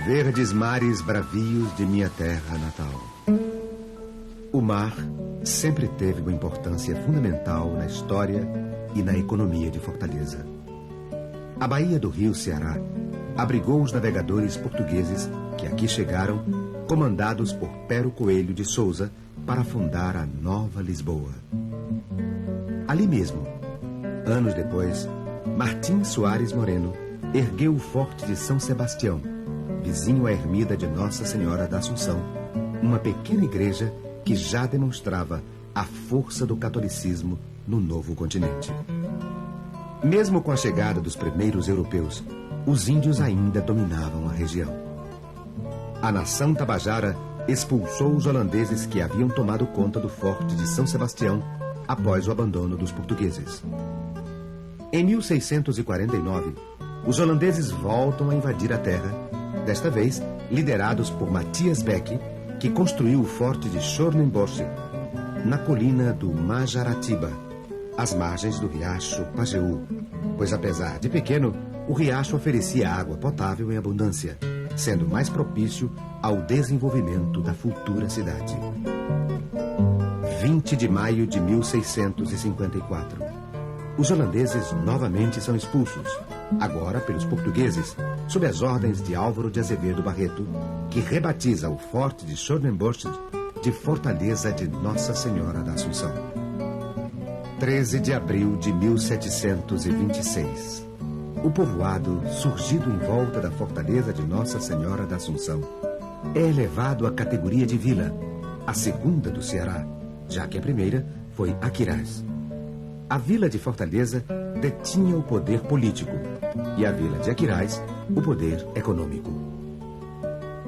Verdes mares bravios de minha terra natal. O mar sempre teve uma importância fundamental na história e na economia de Fortaleza. A baía do rio Ceará abrigou os navegadores portugueses que aqui chegaram, comandados por Pero Coelho de Souza, para fundar a Nova Lisboa. Ali mesmo, anos depois, Martim Soares Moreno ergueu o Forte de São Sebastião, vizinho à ermida de Nossa Senhora da Assunção, uma pequena igreja que já demonstrava a força do catolicismo no novo continente. Mesmo com a chegada dos primeiros europeus, os índios ainda dominavam a região. A nação tabajara expulsou os holandeses que haviam tomado conta do Forte de São Sebastião após o abandono dos portugueses. Em 1649, os holandeses voltam a invadir a terra, desta vez liderados por Matias Beck, que construiu o Forte de Schornenbosch, na colina do Majaratiba, às margens do riacho Pajeú, pois apesar de pequeno, o riacho oferecia água potável em abundância, sendo mais propício ao desenvolvimento da futura cidade. 20 de maio de 1654. Os holandeses novamente são expulsos, agora pelos portugueses, sob as ordens de Álvaro de Azevedo Barreto, que rebatiza o Forte de Schornenbosch de Fortaleza de Nossa Senhora da Assunção. 13 de abril de 1726. O povoado, surgido em volta da Fortaleza de Nossa Senhora da Assunção, é elevado à categoria de vila, a segunda do Ceará, já que a primeira foi Aquiraz. A vila de Fortaleza detinha o poder político e a vila de Aquiraz o poder econômico.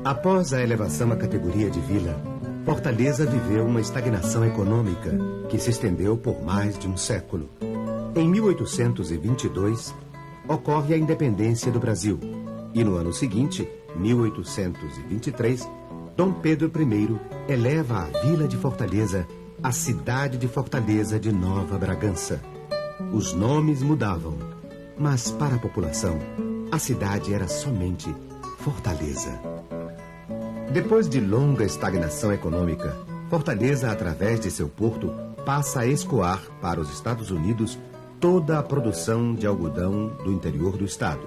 Após a elevação à categoria de vila, Fortaleza viveu uma estagnação econômica que se estendeu por mais de um século. Em 1822, ocorre a independência do Brasil e no ano seguinte, 1823, Dom Pedro I eleva a vila de Fortaleza à cidade de Fortaleza de Nova Bragança. Os nomes mudavam, mas para a população, a cidade era somente Fortaleza. Depois de longa estagnação econômica, Fortaleza, através de seu porto, passa a escoar para os Estados Unidos toda a produção de algodão do interior do estado.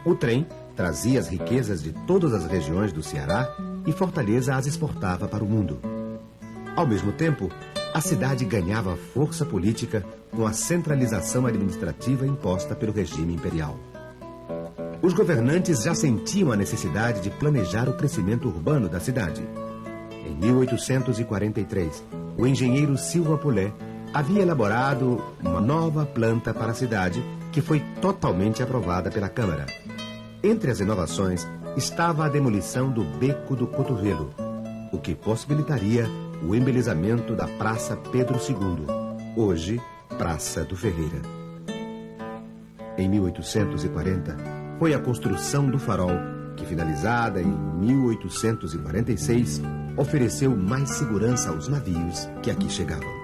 O trem trazia as riquezas de todas as regiões do Ceará e Fortaleza as exportava para o mundo. Ao mesmo tempo, a cidade ganhava força política com a centralização administrativa imposta pelo regime imperial. Os governantes já sentiam a necessidade de planejar o crescimento urbano da cidade. Em 1843, o engenheiro Silva Pulé havia elaborado uma nova planta para a cidade que foi totalmente aprovada pela Câmara. Entre as inovações estava a demolição do Beco do Cotovelo, o que possibilitaria o embelezamento da Praça Pedro II, hoje Praça do Ferreira. Em 1840, foi a construção do farol, que finalizada em 1846, ofereceu mais segurança aos navios que aqui chegavam.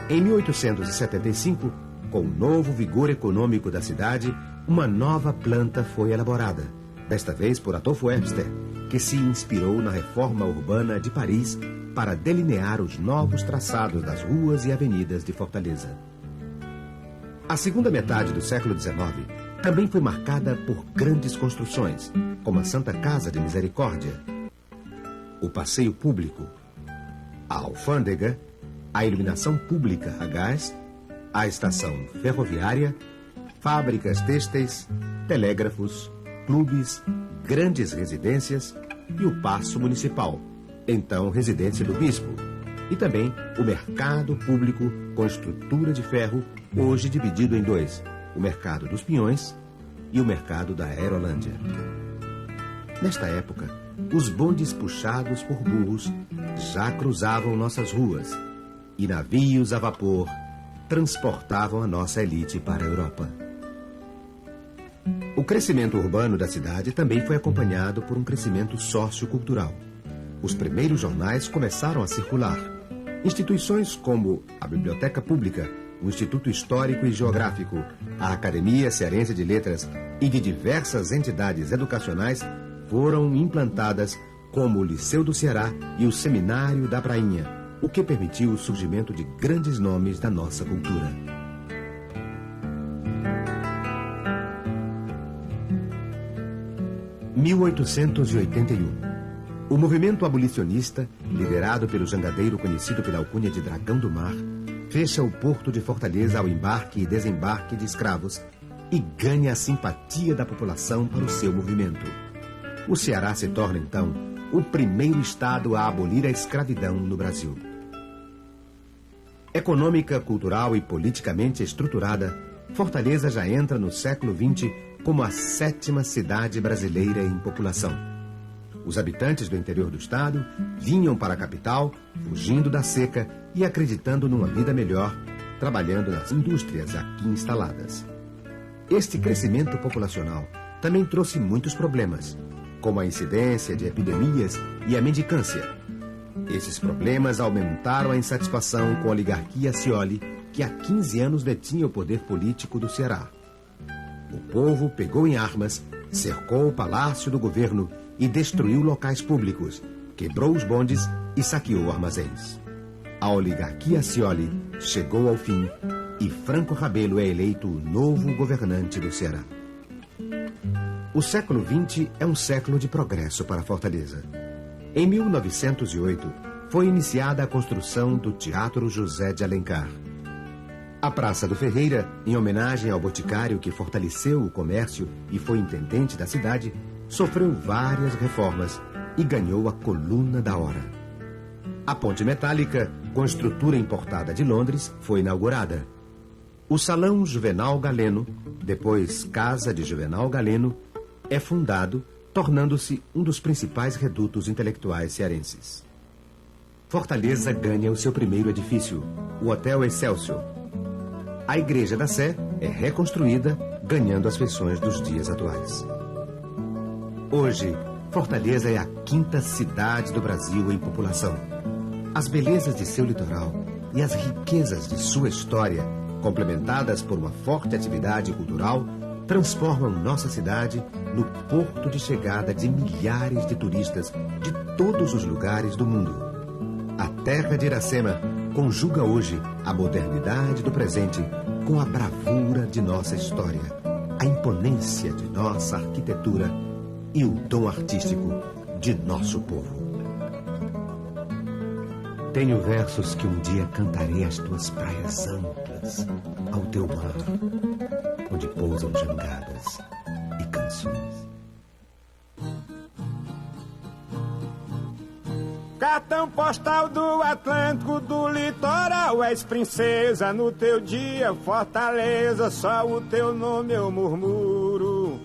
Em 1875, com o novo vigor econômico da cidade, uma nova planta foi elaborada, desta vez por Adolfo Webster, que se inspirou na reforma urbana de Paris para delinear os novos traçados das ruas e avenidas de Fortaleza. A segunda metade do século XIX também foi marcada por grandes construções, como a Santa Casa de Misericórdia, o passeio público, a alfândega, a iluminação pública a gás, a estação ferroviária, fábricas têxteis, telégrafos, clubes, grandes residências e o Paço Municipal, então residência do bispo, e também o mercado público com estrutura de ferro, hoje dividido em dois, o Mercado dos Pinhões e o Mercado da Aerolândia. Nesta época, os bondes puxados por burros já cruzavam nossas ruas e navios a vapor transportavam a nossa elite para a Europa. O crescimento urbano da cidade também foi acompanhado por um crescimento sociocultural. Os primeiros jornais começaram a circular. Instituições como a Biblioteca Pública, o Instituto Histórico e Geográfico, a Academia Cearense de Letras e de diversas entidades educacionais foram implantadas, como o Liceu do Ceará e o Seminário da Prainha, o que permitiu o surgimento de grandes nomes da nossa cultura. Em 1881, o movimento abolicionista, liderado pelo jangadeiro conhecido pela alcunha de Dragão do Mar, fecha o porto de Fortaleza ao embarque e desembarque de escravos e ganha a simpatia da população para o seu movimento. O Ceará se torna, então, o primeiro estado a abolir a escravidão no Brasil. Econômica, cultural e politicamente estruturada, Fortaleza já entra no século XX como a 7ª cidade brasileira em população. Os habitantes do interior do estado vinham para a capital, fugindo da seca e acreditando numa vida melhor, trabalhando nas indústrias aqui instaladas. Este crescimento populacional também trouxe muitos problemas, como a incidência de epidemias e a mendicância. Esses problemas aumentaram a insatisfação com a oligarquia Scioli, que há 15 anos detinha o poder político do Ceará. O povo pegou em armas, cercou o palácio do governo e destruiu locais públicos, quebrou os bondes e saqueou armazéns. A oligarquia Scioli chegou ao fim e Franco Rabelo é eleito o novo governante do Ceará. O século XX é um século de progresso para Fortaleza. Em 1908, foi iniciada a construção do Teatro José de Alencar. A Praça do Ferreira, em homenagem ao boticário que fortaleceu o comércio e foi intendente da cidade, sofreu várias reformas e ganhou a Coluna da Hora. A Ponte Metálica, com estrutura importada de Londres, foi inaugurada. O Salão Juvenal Galeno, depois Casa de Juvenal Galeno, é fundado, tornando-se um dos principais redutos intelectuais cearenses. Fortaleza ganha o seu primeiro edifício, o Hotel Excelsior. A Igreja da Sé é reconstruída, ganhando as feições dos dias atuais. Hoje, Fortaleza é a 5ª cidade do Brasil em população. As belezas de seu litoral e as riquezas de sua história, complementadas por uma forte atividade cultural, transformam nossa cidade no porto de chegada de milhares de turistas de todos os lugares do mundo. A terra de Iracema conjuga hoje a modernidade do presente com a bravura de nossa história, a imponência de nossa arquitetura e o dom artístico de nosso povo. Tenho versos que um dia cantarei às tuas praias amplas, ao teu mar, onde pousam jangadas e canções. Cartão postal do Atlântico, do litoral, és princesa. No teu dia, Fortaleza, só o teu nome eu murmuro.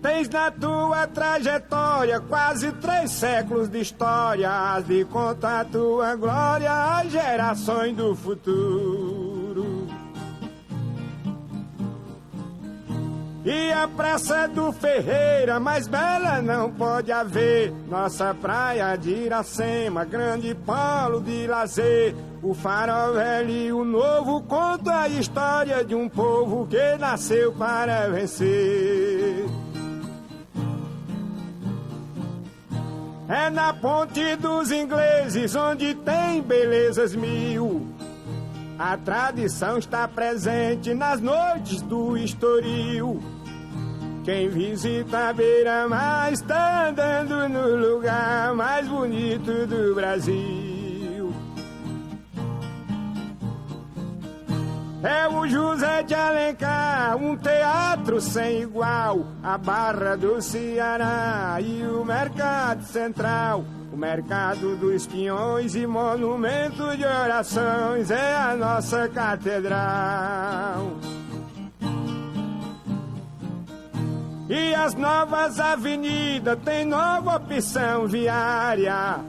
Tens na tua trajetória quase 3 séculos de história, has de contar tua glória às gerações do futuro. E a Praça do Ferreira, mais bela não pode haver. Nossa praia de Iracema, grande polo de lazer. O farol velho e o novo conta a história de um povo que nasceu para vencer. É na Ponte dos Ingleses, onde tem belezas mil. A tradição está presente nas noites do Estoril. Quem visita a beira-mar está andando no lugar mais bonito do Brasil. É o José de Alencar, um teatro sem igual. A Barra do Ceará e o Mercado Central. O Mercado dos Pinhões e monumento de orações é a nossa catedral. E as novas avenidas têm nova opção viária.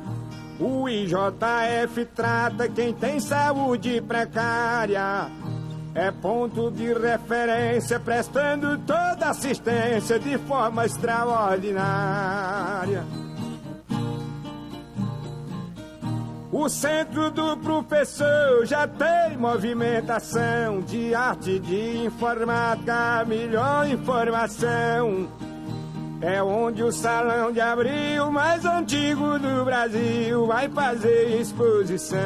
O IJF trata quem tem saúde precária. É ponto de referência, prestando toda assistência de forma extraordinária. O centro do professor já tem movimentação de arte, de informática, melhor informação. É onde o salão de abril mais antigo do Brasil vai fazer exposição.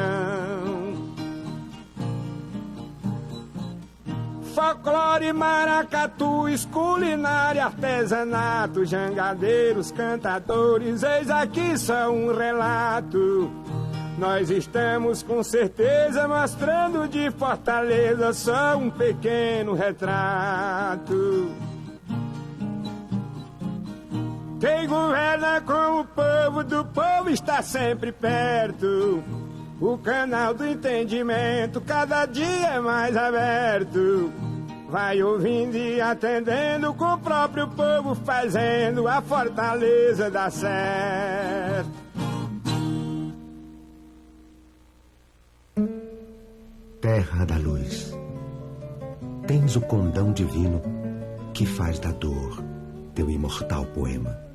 Folclore, maracatu, culinária, artesanato, jangadeiros, cantadores, eis aqui só um relato. Nós estamos com certeza mostrando de Fortaleza só um pequeno retrato. Quem governa com o povo, do povo está sempre perto. O canal do entendimento cada dia é mais aberto. Vai ouvindo e atendendo, com o próprio povo fazendo a Fortaleza dar certo. Terra da luz, tens o condão divino que faz da dor teu imortal poema.